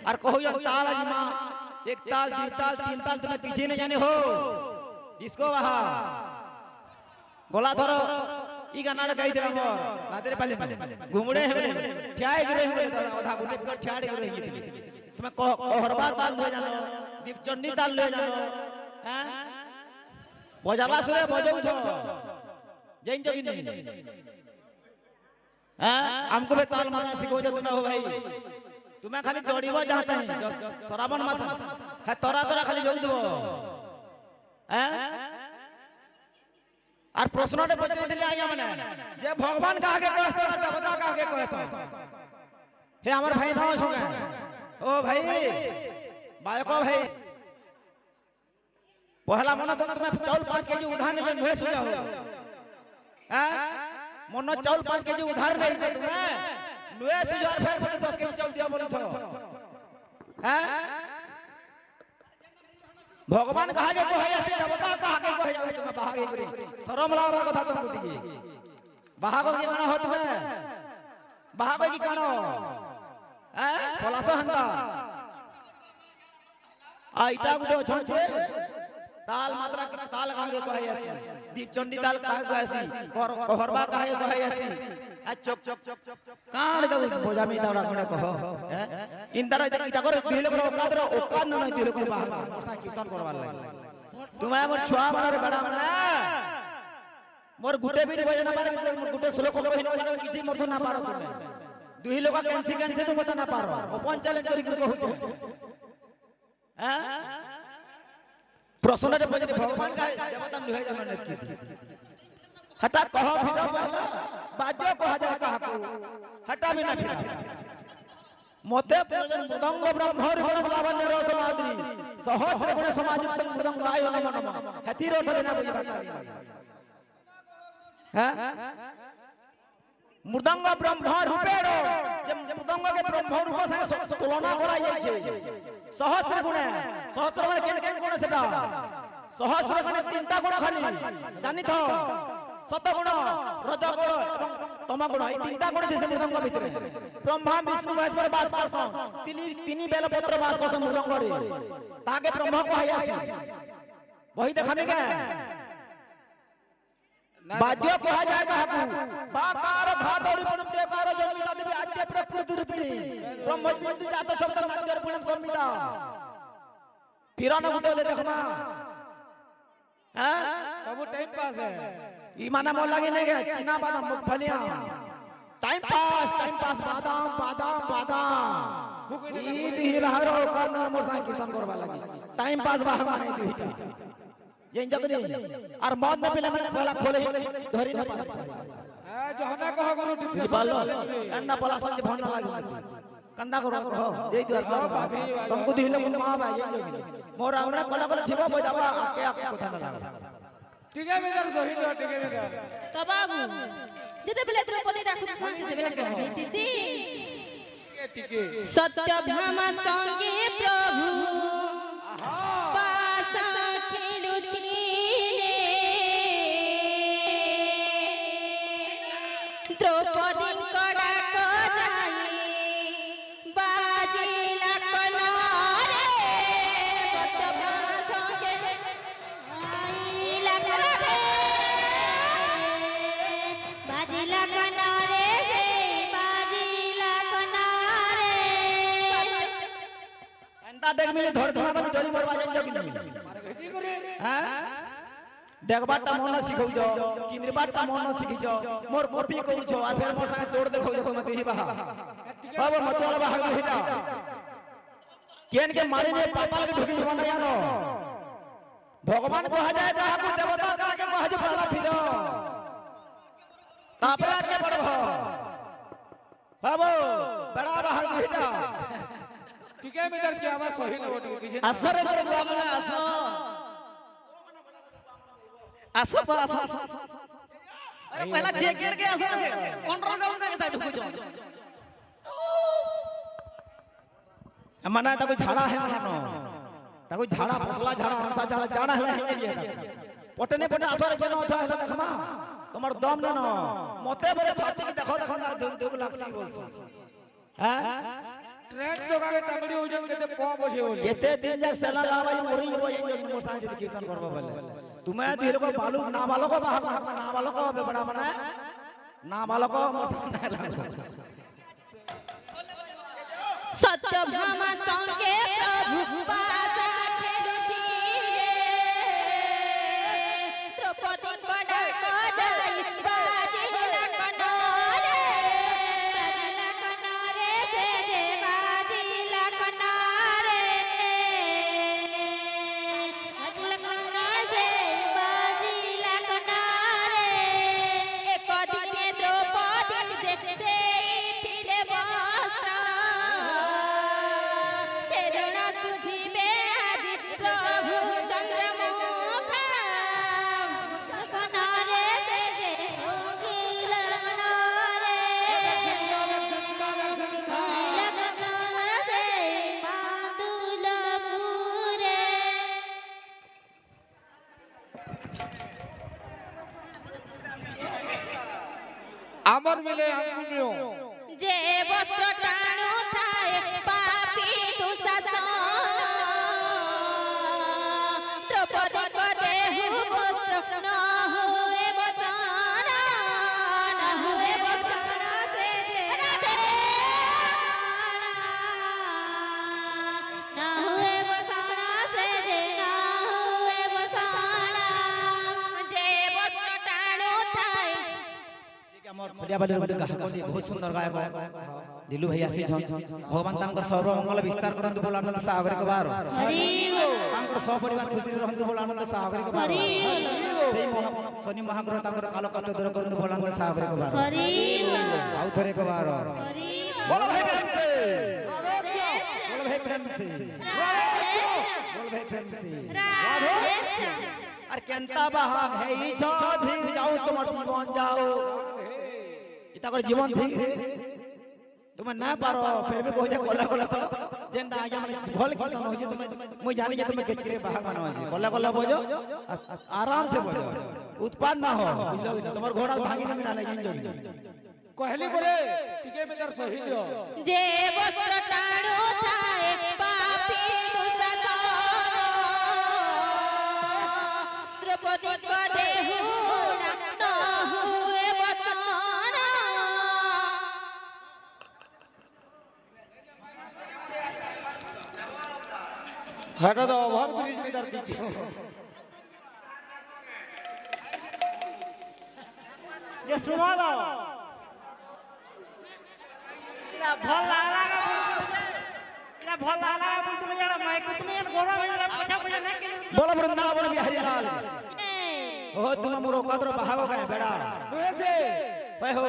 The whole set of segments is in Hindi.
और कहो ये ताल अजमा एक ताल तीन ताल तुम्हें पीछे नहीं जाने हो इसको वहा गोला धरो ई गाना गाई दे मोर नातेरे पाले घुमड़े है ठियाए गिरे हुए आधा गुटे पर ठियाए गिरे ही तुम्हें कोहरबा ताल ले जानो दीपचंडी ताल ले जानो हैं बजाला सुरे बजाऊ छो जैन जगी नहीं हैं हमको भी ताल मारना सिखो जो तुम्हें हो भाई तुम्हें खाली दौड़ीबो चाहते हैं श्रावण मास है तोरा खाली जोग दबो हैं और प्रश्न ने पचरे दिले आइया माने जे भगवान का आगे कहस और देवता का आगे कहस हे हमर भाई नाव संगे ओ भाई बायको भाई पहला मन तो तुम्हें चाउल 5 केजी उधार नहीं नुहे सुजा हो हैं मन चाउल 5 केजी उधार नहीं छे तुम्हें नुहे सुजार फेर पते 10 केजी चाउल दिया बोली छो हैं भगवान कहा के कहे ऐसे देवता कहा के कहे जावे तुम्हें बाहागे करे शरम लावा कथा तुम गुटी बाहागो के गाना हो तुम्हें बाहागो की कानो हैं पलासा हंता आइटा गुडो छोटे ताल मात्रा के ताल कहा के कहे ऐसे दीपचंडी ताल कहा के ऐसे कोहरबा कहा के कहे ऐसे आ चोक कान दे बोझा में दावरा कोने कहो इन तरह इता करे दिले करो औकात न दिले करो बाहर मसा कीर्तन करवा ले तुम्हें मोर छुआ मारे बड़ा बड़ा मोर गुटे बीट बजे ना मारे मोर गुटे श्लोक कहि न मारे किछि मोर ना पारो तुम्हें दुही लोग कैंसी तो मत ना पारो ओपन चैलेंज करि कहू हैं प्रश्न रे बजे भगवान का देवता नुहे जमन की हटा कहो फिरा पहला बाद्य कहा जाए कहा को हटा में ना फिरा मोते प्रयोजन मृदंग ब्रह्म रूपम लावण्य रस माधुरी सहस्र गुण समायुक्त मृदंग आयो नमो नमः हति रो थरे ना बुझी बात हैं मृदंग ब्रह्म रूपेण जे मृदंग के ब्रह्म रूप संगे तुलना करा जाय छे सहस्र गुण केन गुण सेटा सहस्र गुण तीनटा गुण खाली जानि थो सत गुण रज गुण एवं तम गुण ई तीनटा गुण दिसे मृदंग भितरे ब्रह्मा विष्णु महेश्वर वास करसन तिनी बेल पत्र वास करसन मृदंग रे ताके ब्रह्म कहै आसी वही देखामे के बाद्य कहा जाए काकू बाकार धातु रूपम देकार जन्मिता देवी आद्य प्रकृति रूपिणी ब्रह्मस्मृति जात शब्द आद्य रूपम संमिता पिरान गुटे दे देखमा हैं सब टाइम पास है ई माना मोल लागे नहीं गया चीना बादाम मूंगफलियां टाइम पास बादाम ई दी रहरो का मोर सा कीर्तन करबा लागी टाइम पास बाह माने दुईटा जेन जगनी और मौत में पहले मैंने पहला खोले धरी न पा हां जो हना कहो करो जी पालो कंदा पला संज भन लागी कंदा करो कहो जय द्वार करो तुमको दिले को मां भाई जगनी मोर हमरा कला कला छिबो बजाबा आके आपको कथा न लागा ठीक है मेरा सही तो ठीक है मेरा तो बाबू जते बेले द्रौपदी डाकुत सन जते बेले कहैतिसी ठीक है सत्यभामा संगे प्रभु पासा खेलुतीले द्रौपदी कड़ा को जाई बाजिला कनारे सत्यभामा संगे आईला करे बाजिला कनारे से बाजिला कनारे अंता देख मिले धड़ धड़ में डोरी मरवा जाई जगनी मारे घसी करे हैं देखबाटा मन सिखौ जो किंद्रबाटा मन सिखि जो मोर कॉपी करू छो आ फेर मोर संगे तोड़ देखौ जो मत ही बाहा बाबा मत वाला बाहा दुहिटा केन के मारे ने पाताल के ढुकी बना यानो भगवान कहा जाए कहा को देवता का के कहा जो पहला फिरो तापरा के पड़बो बाबू बड़ा बाहा दुहिटा ठीक है मेरा क्या आवाज सही न बोटी पीछे असर कर बामला असो असो पर असो अरे पहला चेक करके असो कंट्रोल डाउन करके साइड ढुक जाओ मना ता कोई झाड़ा है मानो ता कोई झाड़ा पतला झाड़ा हमसा झाड़ा जाना है ये पटने पटने असर जनो छ है देखमा তোমার দম না মতে বলে সাথে কি দেখো দেখো না দুগ লাখছি বলছো হ্যাঁ ट्रेन टोका के टंगड़ी ओजन केते प बजे हो केते दिन जाक सेला लावाई मोरी बोई जो मोर सांग जे कीर्तन करबो बोले तुम्हें दुहेर को बालू ना बालो को बाहर ना बालो को बड़ा बना ना बालो को मोर सांग लागो सत्यभामा संगे प्रभु पास खेलुथिले द्रौपदी को डाक जाई बाजिला कनारे से रे बाजिला कनारे से बाजिला कनारे एक दिने द्रौपदी जे थिले बस्त्र आमर मिले अंकुमियो जे वस्त्र टाणु थाए पापी दुशासन द्रौपदी को देहु वस्त्र न हुए वचन न हुए वचन से राधे न हुए वचन से न हुए वचन जे वस्त्र टाणु थाए हमर खड़िया बाली रोड गाहक बहुत सुंदर गायक दिलू भैया सी झन भगवान तांकर सर्व मंगल विस्तार करंतु बोल आनंद सागर के बार तांकर सब परिवार खुशी रहंतु बोल आनंद सागर के बार सेई शनि महाग्रह तांकर काल कष्ट दूर करंतु बोल आनंद सागर के बार आउ थरे के बार बोल भाई प्रेम से बोल भाई प्रेम से बोल भाई प्रेम से अरे केंता बहा है ई छ भीग जाओ तुमर जीवन जाओ इता कर जीवन ठीक रे तुम ना पारो फिर भी कोई जा कोला कोला तो जेंडा आगे माने भल कीर्तन हो जे तुम मुई जानी जे तुम केत करे बाहर मानो छै कोला कोला बजो आराम से बजो उत्पाद ना हो तुमर घोड़ा भागी ना मिला ले जो कहली बोले टिके में दर सही लियो जे वस्त्र टाणु थाए पापी दुशासन द्रौपदी को देहु न हुए वचन हटा दो ओवर ब्रिज में दर दीजिए ये सुना दो इला भल लाला का इला भल लाला का बोल तुम जाना मैं कितने गोरा में जरा पछा पछा नहीं के बोलो वृंदावन बिहारी लाल ओ तुम मोरो कादरो बहाव गए बेड़ा वैसे भाई हो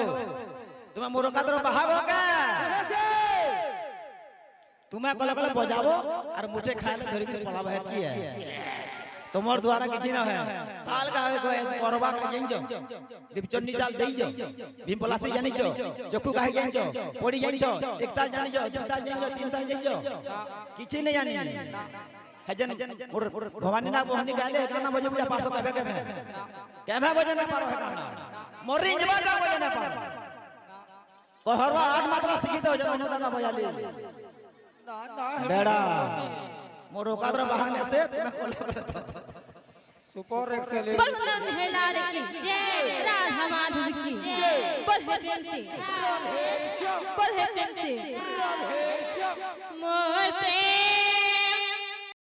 तुम मोरो कादरो बहाव गए तुम्हें कल कल बजाबो और मुठे खाए धरी के पलाब है की है तुम्हार द्वारा किछि न है ताल का करबा का जइजो दीपचन्नी ताल देइजो भीम पलासी जानिछो चक्कू काहे जानिछो पड़ी जानिछो एक ताल जानिछो दो ताल जानिछो तीन ताल जानिछो किछि न जानि हजन मोर भवानी ना मोहनी गाले गाना बजे बुझा पासो कबे केमे बजे ना पारो है गाना मोरी जबा का बजे ना पारो कहरवा आठ मात्रा सीखी तो जब दादा बजा ली बेड़ा मोर कादर बहाने से तुम्हें कोला सुपर एक्सेलेंट बोल वंदन है लाल की जय राधा माधव की जय बोल है प्रेम से बोल है प्रेम से मोर प्रेम